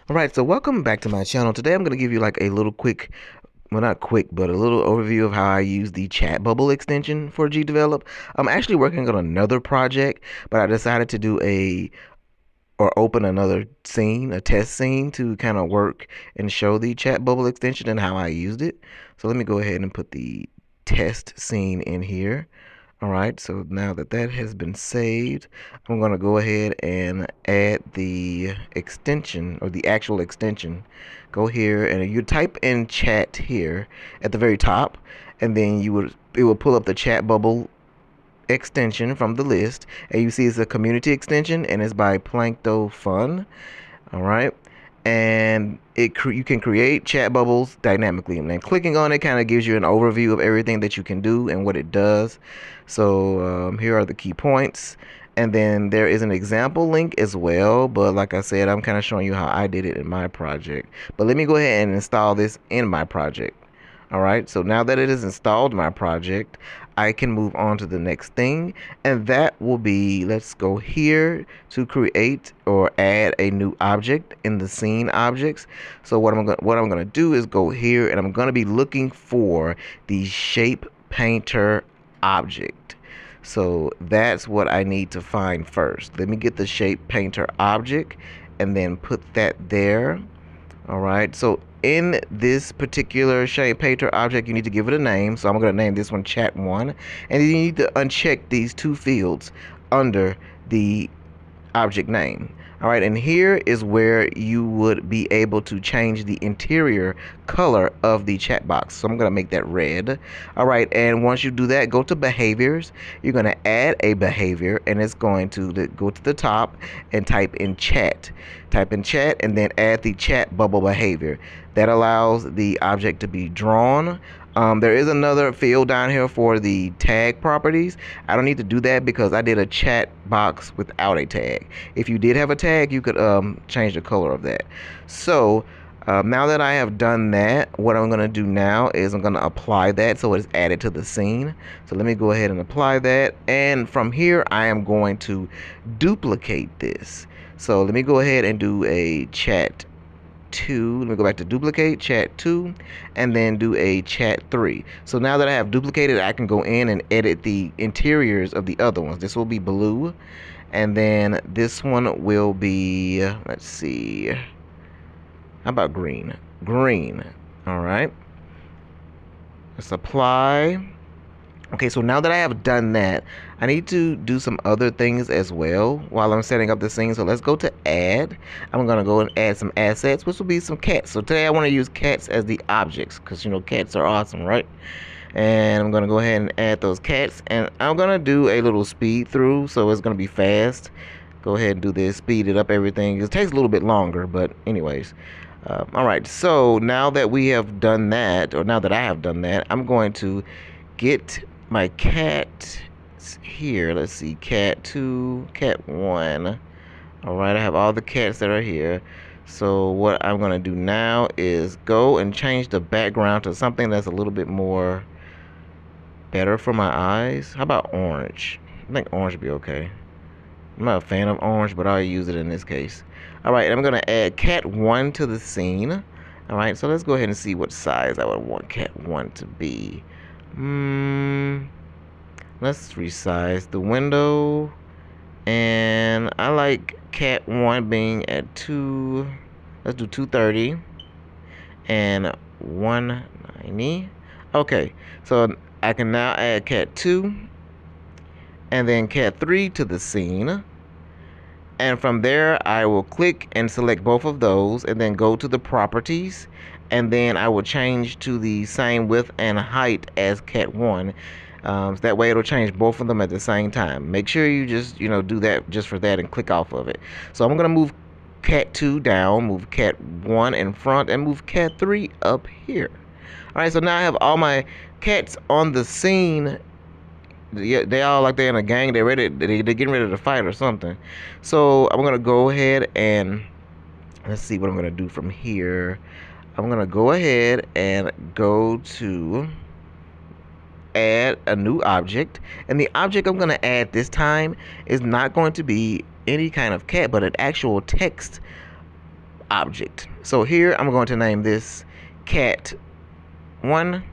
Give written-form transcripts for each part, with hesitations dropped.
Alright, so welcome back to my channel. Today I'm going to give you like a little quick, well not quick, but a little overview of how I use the chat bubble extension for GDevelop. I'm actually working on another project, but I decided to do or open another scene, a test scene to kind of work and show the chat bubble extension and how I used it. So let me go ahead and put the test scene in here. Alright, so now that that has been saved, I'm going to go ahead and add the extension, or the actual extension. Go here and you type in chat here at the very top, and then it will pull up the chat bubble extension from the list, and you see it's a community extension and it's by Plankto Fun. Alright, and you can create chat bubbles dynamically, and then clicking on it kind of gives you an overview of everything that you can do and what it does. So here are the key points, and then there is an example link as well, but like I said, I'm kind of showing you how I did it in my project. But let me go ahead and install this in my project. Alright, so now that it is installed in my project, I can move on to the next thing, and that will be, let's go here to create or add a new object in the scene objects. So what I'm gonna do is go here, and I'm gonna be looking for the shape painter object. So that's what I need to find first. Let me get the shape painter object and then put that there. Alright, so in this particular shape painter object, you need to give it a name. So I'm going to name this one chat1. And then you need to uncheck these two fields under the object name. Alright, and here is where you would be able to change the interior color of the chat box. So I'm going to make that red. Alright, and once you do that, go to behaviors. You're going to add a behavior, and it's going to go to the top and type in chat. Type in chat and then add the chat bubble behavior. That allows the object to be drawn. There is another field down here for the tag properties. I don't need to do that because I did a chat box without a tag. If you did have a tag, you could change the color of that. So now that I have done that, what I'm going to do now is I'm going to apply that so it's added to the scene. So let me go ahead and apply that. And from here, I am going to duplicate this. So let me go ahead and do a chat 2. Let me go back to duplicate chat 2 and then do a chat 3. So now that I have duplicated, I can go in and edit the interiors of the other ones. This will be blue, and then this one will be, let's see, how about green? Green. All right, let's apply. Okay, so now that I have done that, I need to do some other things as well while I'm setting up the scene. So let's go to add. I'm going to go and add some assets, which will be some cats. So today I want to use cats as the objects because, you know, cats are awesome, right? And I'm going to go ahead and add those cats. And I'm going to do a little speed through, so it's going to be fast. Go ahead and do this, speed it up everything. It takes a little bit longer, but anyways. All right, so now that we have done that, or now that I have done that, I'm going to get my cat here. Let's see, cat 2, cat 1. All right, I have all the cats that are here. So what I'm going to do now is go and change the background to something that's a little bit more better for my eyes. How about orange? I think orange would be okay. I'm not a fan of orange, but I'll use it in this case. All right, I'm going to add cat 1 to the scene. All right, so let's go ahead and see what size I would want cat 1 to be. Let's resize the window, and I like cat 1 being at 2. Let's do 230 and 190. Okay, so I can now add cat 2 and then cat 3 to the scene. And from there, I will click and select both of those and then go to the properties. And then I will change to the same width and height as cat 1. So that way it'll change both of them at the same time. Make sure you just, do that just for that and click off of it. So I'm going to move cat 2 down, move cat 1 in front, and move cat 3 up here. All right, so now I have all my cats on the scene. Yeah, they all like they're in a gang. They're getting ready to fight or something. So I'm gonna go ahead and let's see what I'm gonna do from here. I'm gonna go ahead and go to add a new object, and the object I'm gonna add this time is not going to be any kind of cat, but an actual text object. So here I'm going to name this cat1,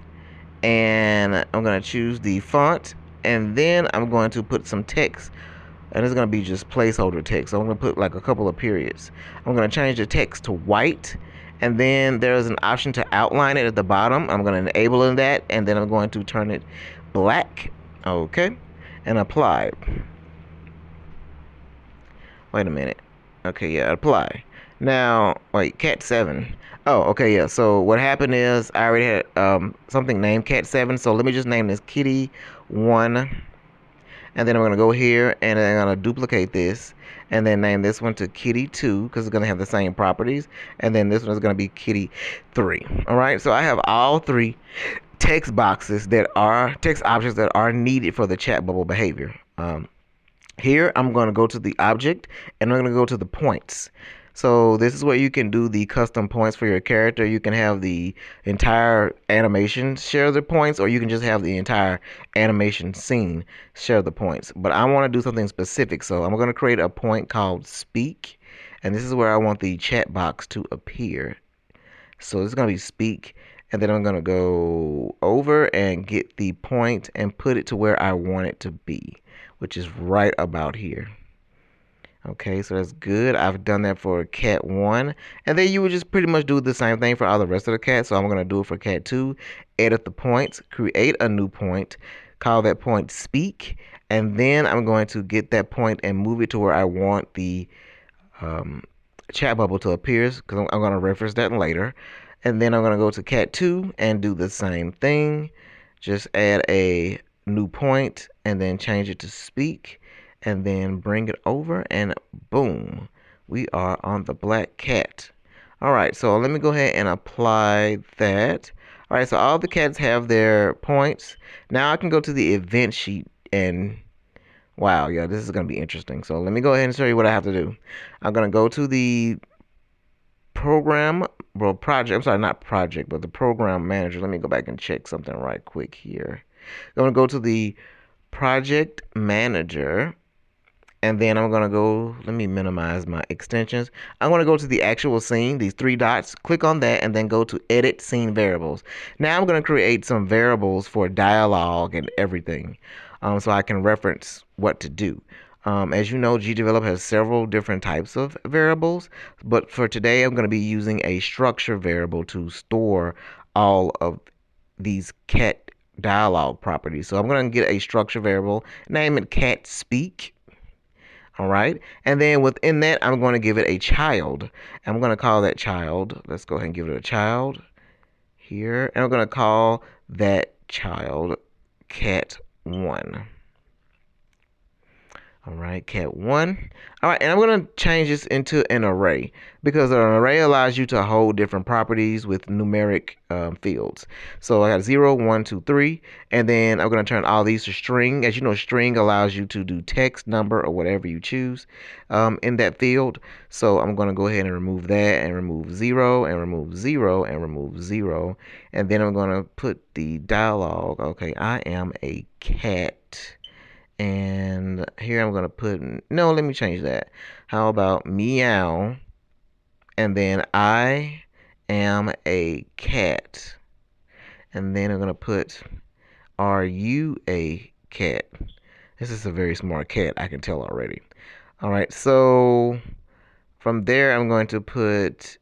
and I'm going to choose the font, and then I'm going to put some text, and it's going to be just placeholder text. So I'm going to put like a couple of periods. I'm going to change the text to white, and then there's an option to outline it at the bottom. I'm going to enable that, and then I'm going to turn it black. Okay, and apply. Wait a minute. Okay, yeah, apply. Now, wait, cat7. Oh, okay, yeah. So what happened is I already had something named cat7. So let me just name this kitty1. And then I'm going to go here and I'm going to duplicate this and then name this one to kitty2 because it's going to have the same properties. And then this one is going to be kitty3. All right, so I have all three text boxes that are text objects that are needed for the chat bubble behavior. Here I'm going to go to the object and I'm going to go to the points. So this is where you can do the custom points for your character. You can have the entire animation share the points, or you can just have the entire animation scene share the points. But I want to do something specific, so I'm going to create a point called speak, and this is where I want the chat box to appear. So this is going to be speak, and then I'm going to go over and get the point and put it to where I want it to be, which is right about here. Okay, so that's good. I've done that for cat1. And then you would just pretty much do the same thing for all the rest of the cats. So I'm going to do it for cat2. Edit the points, create a new point, call that point speak. And then I'm going to get that point and move it to where I want the chat bubble to appear, because I'm going to reference that later. And then I'm going to go to cat2 and do the same thing. Just add a new point and then change it to speak. And then bring it over, and boom, we are on the black cat. All right, so let me go ahead and apply that. All right, so all the cats have their points. Now I can go to the event sheet, and wow, yeah, this is going to be interesting. So let me go ahead and show you what I have to do. I'm going to go to the project. I'm sorry, not project, but the program manager. Let me go back and check something right quick here. I'm going to go to the project manager. And then I'm going to go, let me minimize my extensions. I'm going to go to the actual scene, these three dots, click on that, and then go to edit scene variables. Now I'm going to create some variables for dialogue and everything, so I can reference what to do. As you know, GDevelop has several different types of variables, but for today I'm going to be using a structure variable to store all of these cat dialogue properties. So I'm going to get a structure variable, name it cat speak. All right, and then within that, I'm going to give it a child. I'm going to call that child. Let's go ahead and give it a child here. And I'm going to call that child cat1. All right, cat1. All right, and I'm going to change this into an array, because an array allows you to hold different properties with numeric fields. So I got 0, 1, 2, 3, and then I'm going to turn all these to string. As you know, string allows you to do text, number, or whatever you choose in that field. So I'm going to go ahead and remove that, and remove 0, and remove 0, and remove 0. And then I'm going to put the dialogue. Okay, I am a cat. And here I'm going to put, no, let me change that. How about meow? And then I am a cat. And then I'm going to put, are you a cat? This is a very smart cat, I can tell already. All right, so from there I'm going to put,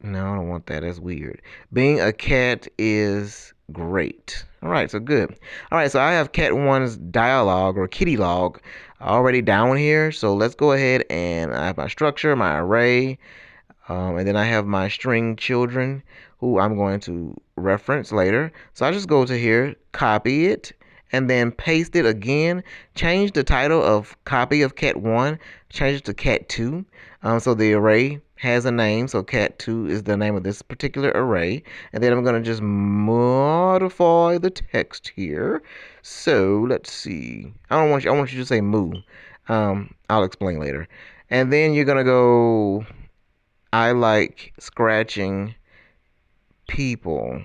no, I don't want that. That's weird. Being a cat is great. All right, so good. All right, so I have cat1's dialogue or kitty log already down here. So let's go ahead, and I have my structure, my array, and then I have my string children who I'm going to reference later. So I just go to here, copy it, and then paste it again. Change the title of copy of cat1, change it to cat2. So the array has a name, so cat2 is the name of this particular array. And then I'm going to just modify the text here. So let's see. I want you to say moo. I'll explain later. And then you're going to go, I like scratching people,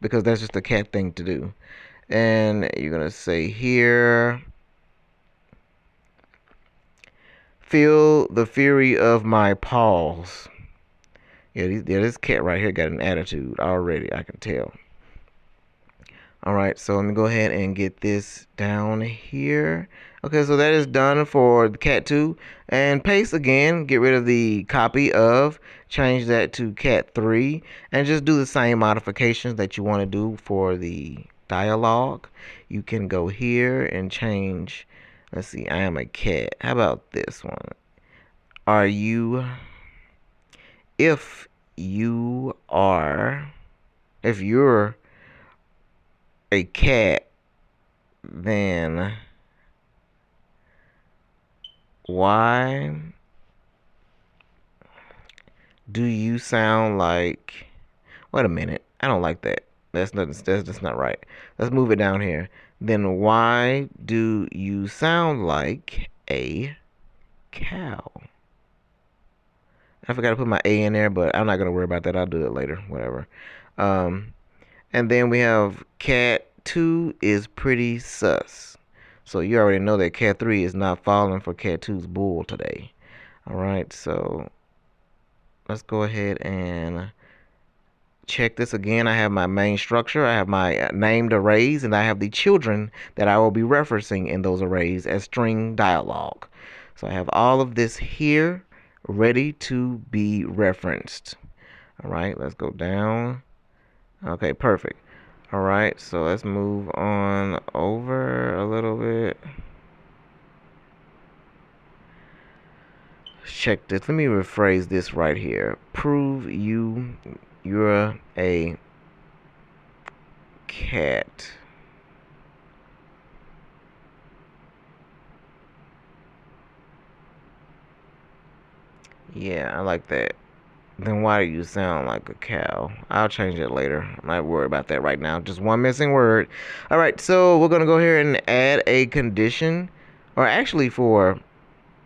because that's just a cat thing to do. And you're going to say here, Feel the fury of my paws. Yeah, this cat right here got an attitude already, I can tell. Alright, so let me go ahead and get this down here. Okay, so that is done for the cat 2. And paste again, get rid of the copy of, change that to cat 3, and just do the same modifications that you want to do for the dialogue. You can go here and change, let's see, I am a cat. How about this one? Are you, if you are, if you're a cat, then why do you sound like, wait a minute, I don't like that. That's just not right. Let's move it down here. Then why do you sound like a cow? I forgot to put my A in there, but I'm not gonna worry about that. I'll do that later, whatever. And then we have cat 2 is pretty sus. So you already know that cat 3 is not falling for cat 2's bull today. Alright, so let's go ahead and check this again. I have my main structure. I have my named arrays, and I have the children that I will be referencing in those arrays as string dialogue. So I have all of this here ready to be referenced. Alright, let's go down. Okay, perfect. Alright, so let's move on over a little bit. Check this. Let me rephrase this right here. Prove you're a cat. Yeah, I like that. Then why do you sound like a cow? I'll change it later. I'm not worried about that right now. Just one missing word. All right, so we're gonna go here and add a condition, or actually for,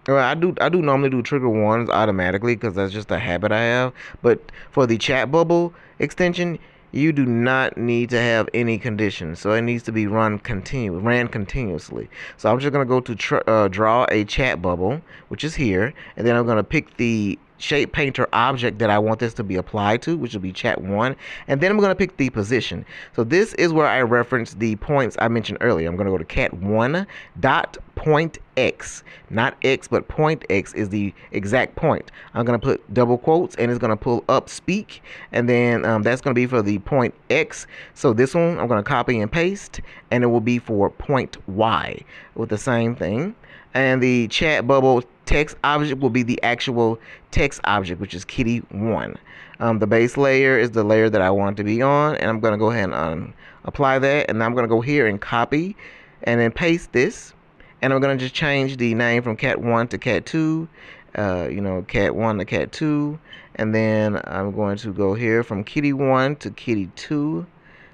well, I do normally do trigger ones automatically because that's just a habit I have. But for the chat bubble extension, you do not need to have any conditions, so it needs to be ran continuously. So I'm just gonna go to draw a chat bubble, which is here, and then I'm gonna pick the shape painter object that I want this to be applied to, which will be chat 1, and then I'm going to pick the position. So this is where I reference the points I mentioned earlier. I'm going to go to cat 1 dot point x, not x, but point x is the exact point. I'm going to put double quotes, and it's going to pull up speak, and then that's going to be for the point x. So this one I'm going to copy and paste, and it will be for point y with the same thing. And the chat bubble text object will be the actual text object, which is kitty 1. The base layer is the layer that I want to be on, and I'm going to go ahead and apply that, and I'm going to go here and copy and then paste this, and I'm going to just change the name from cat 1 to cat 2, cat 1 to cat 2, and then I'm going to go here from kitty 1 to kitty 2,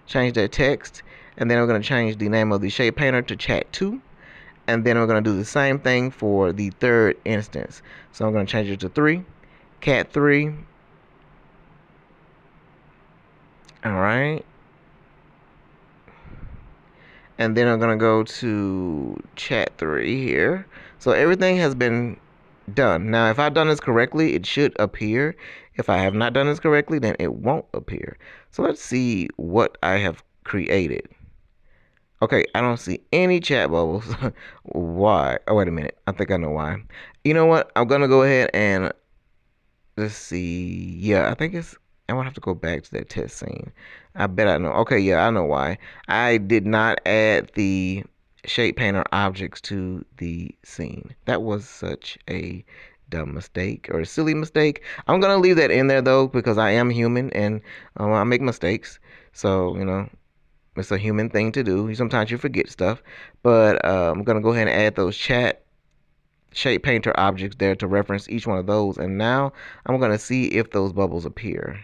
change that text, and then I'm going to change the name of the shape painter to chat 2. And then we're going to do the same thing for the third instance. So I'm going to change it to 3, cat 3. All right. And then I'm going to go to chat 3 here. So everything has been done. Now, if I've done this correctly, it should appear. If I have not done this correctly, then it won't appear. So let's see what I have created. Okay, I don't see any chat bubbles. Why? Oh, wait a minute. I think I know why. You know what? I'm going to go ahead and let's see. Yeah, I think it's, I'm going to have to go back to that test scene. I bet I know. Okay, yeah, I know why. I did not add the shape painter objects to the scene. That was such a dumb mistake or a silly mistake. I'm going to leave that in there, though, because I am human and I make mistakes. So, it's a human thing to do. Sometimes you forget stuff. But I'm going to go ahead and add those chat shape painter objects there to reference each one of those. And now I'm going to see if those bubbles appear.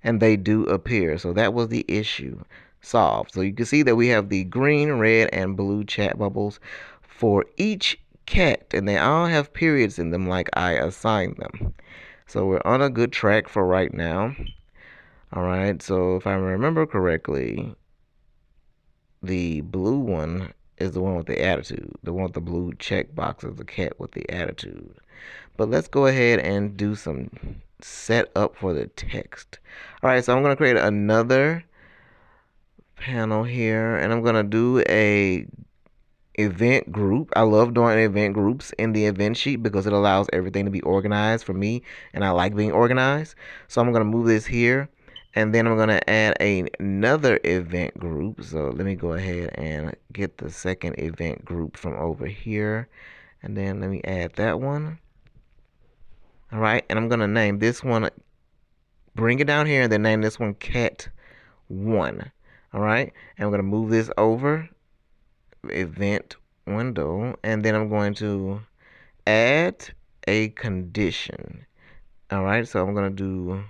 And they do appear. So that was the issue solved. So you can see that we have the green, red, and blue chat bubbles for each cat. And they all have periods in them like I assigned them. So we're on a good track for right now. All right, so if I remember correctly, the blue one is the one with the attitude. The one with the blue check box is the cat with the attitude. But let's go ahead and do some setup for the text. All right, so I'm going to create another panel here, and I'm going to do a event group. I love doing event groups in the event sheet because it allows everything to be organized for me, and I like being organized. So I'm going to move this here, and then I'm going to add another event group. So let me go ahead and get the second event group from over here, and then let me add that one. All right, and I'm going to name this one, bring it down here, and then name this one cat 1. All right, and I'm going to move this over, event window, and then I'm going to add a condition. All right, so I'm going to do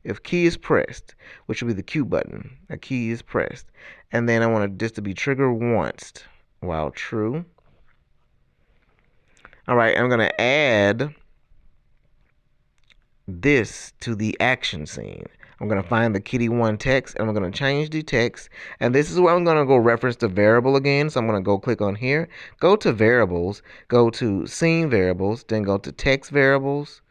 if key is pressed, which will be the Q button. A key is pressed, and then I want this to be trigger once while true. All right, I'm going to add this to the action scene. I'm going to find the kitty1 text, and I'm going to change the text. And this is where I'm going to go reference the variable again. So I'm going to go click on here, go to variables, go to scene variables, then go to text variables,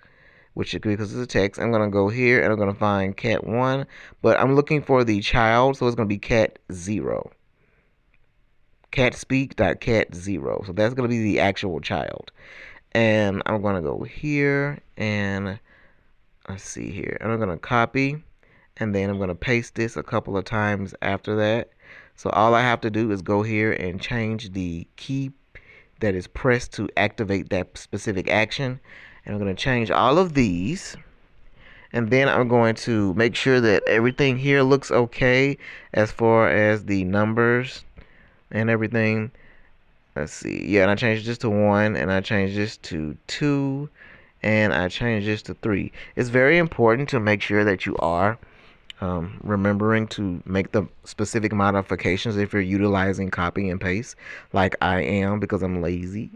which is because it's a text. I'm going to go here, and I'm going to find cat1, but I'm looking for the child, so it's going to be cat0. Catspeak.cat0. So that's going to be the actual child. And I'm going to go here, and let's see here. And I'm going to copy, and then I'm going to paste this a couple of times after that. So all I have to do is go here and change the key that is pressed to activate that specific action. And I'm going to change all of these. And then I'm going to make sure that everything here looks okay as far as the numbers and everything. Let's see. Yeah, and I changed this to 1, and I changed this to 2, and I changed this to 3. It's very important to make sure that you are remembering to make the specific modifications if you're utilizing copy and paste, like I am because I'm lazy.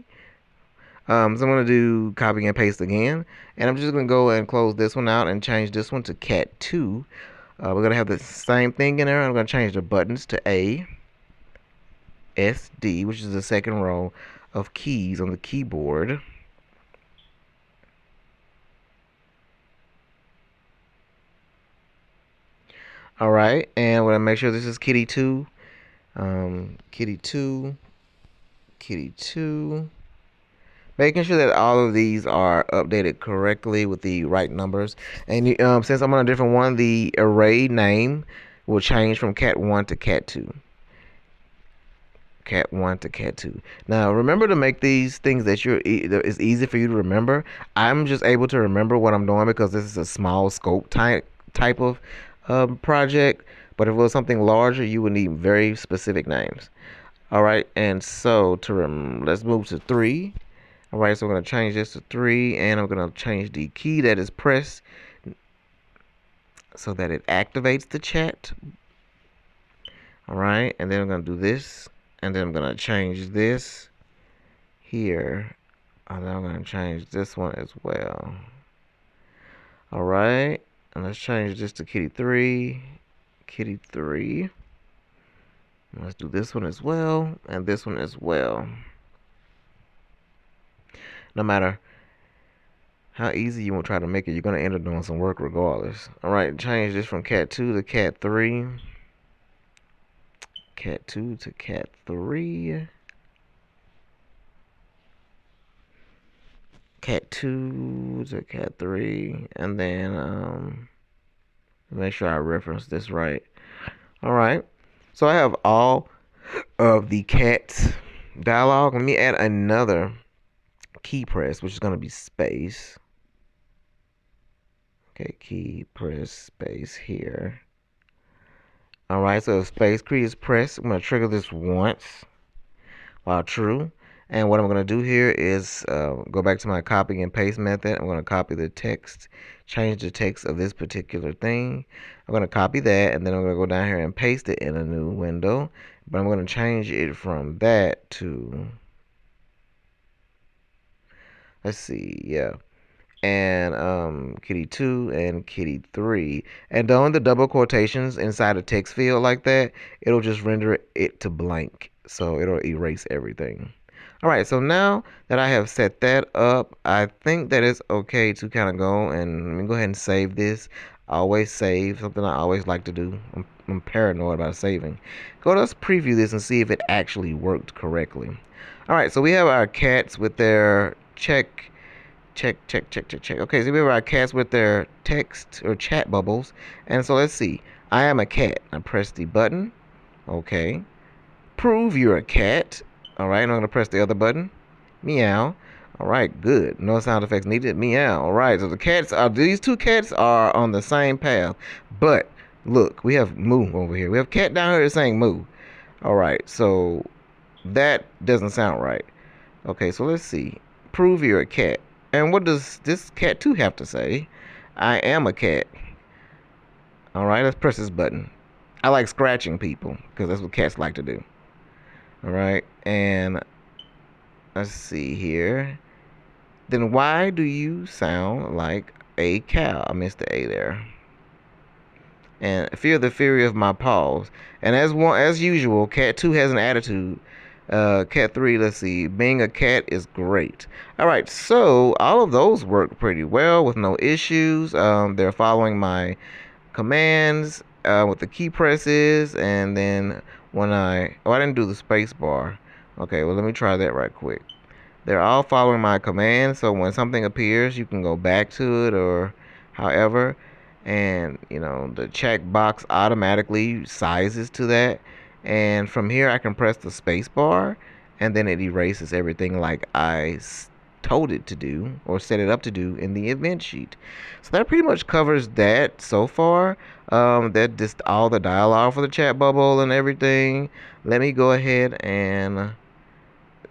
So I'm going to do copy and paste again, and I'm just going to go and close this one out and change this one to cat2. We're going to have the same thing in there. I'm going to change the buttons to A, S, D, which is the second row of keys on the keyboard. All right, and I'm going to make sure this is kitty2, kitty2, kitty2. Making sure that all of these are updated correctly with the right numbers. And since I'm on a different one, the array name will change from cat1 to cat2. Cat1 to cat2. Now remember to make these things that it's easy for you to remember. I'm just able to remember what I'm doing because this is a small scope type of project. But if it was something larger, you would need very specific names. All right, and so let's move to 3. All right, so I'm going to change this to 3, and I'm going to change the key that is pressed so that it activates the chat. All right, and then I'm going to do this, and then I'm going to change this here, and then I'm going to change this one as well. All right, and let's change this to kitty3, kitty3. Let's do this one as well, and this one as well. No matter how easy you want to try to make it, you're going to end up doing some work regardless. All right, change this from cat2 to cat3. Cat2 to cat3. Cat2 to cat3. And then make sure I reference this right. All right, so I have all of the cats dialogue. Let me add another key press, which is going to be space. Okay, key press space here. All right, so if space key is pressed, I'm going to trigger this once while true. And what I'm going to do here is go back to my copy and paste method. I'm going to copy the text, change the text of this particular thing. I'm going to copy that, and then I'm going to go down here and paste it in a new window. But I'm going to change it from that to, let's see, yeah. and kitty 2 and kitty 3. And doing the double quotations inside a text field like that, it'll just render it to blank. So it'll erase everything. All right, so now that I have set that up, I think that it's okay to kind of go and let me go ahead and save this. I always save, something I always like to do. I'm paranoid about saving. Let's preview this and see if it actually worked correctly. All right, so we have our cats with their check. Okay, so we have our cats with their text or chat bubbles. And so let's see. I am a cat. I press the button. Okay. Prove you're a cat. All right, I'm going to press the other button. Meow. All right, good. No sound effects needed. Meow. All right, so these two cats are on the same path. But look, we have moo over here. We have cat down here that's saying moo. All right, so that doesn't sound right. Okay, so let's see. Prove you're a cat. And what does this cat 2 have to say? I am a cat. All right, let's press this button. I like scratching people because that's what cats like to do. All right, and let's see here. Then why do you sound like a cow? I missed the A there. And fear the fury of my paws. And as usual, cat 2 has an attitude. Cat 3, let's see. Being a cat is great. All right, so all of those work pretty well with no issues. They're following my commands with the key presses, and then when I didn't do the space bar. Okay, well, let me try that right quick. They're all following my commands, so when something appears, you can go back to it or however, and the check box automatically sizes to that, and from here I can press the space bar, and then it erases everything like I told it to do or set it up to do in the event sheet. So that pretty much covers that so far. That just all the dialogue for the chat bubble and everything. Let me go ahead and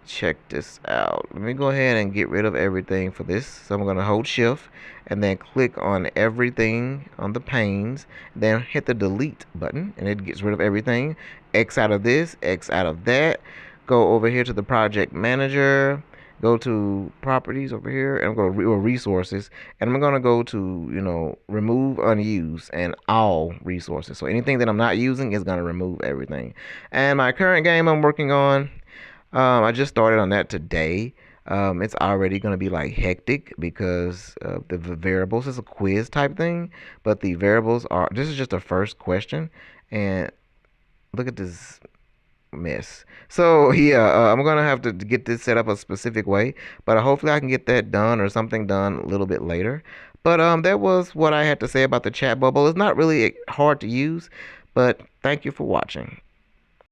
check this out. Let me go ahead and get rid of everything for this. So I'm going to hold shift and then click on everything on the panes, then hit the delete button and it gets rid of everything. X out of this, X out of that. Go over here to the project manager, go to properties over here, and I'm going to resources, and I'm going to go to remove unused and all resources. So anything that I'm not using is going to remove everything. And my current game I'm working on, I just started on that today. It's already going to be like hectic because the variables is a quiz type thing, but the variables this is just a first question, and look at this mess. So yeah, I'm gonna have to get this set up a specific way, but hopefully I can get that done or something done a little bit later. But that was what I had to say about the chat bubble. It's not really hard to use, but thank you for watching.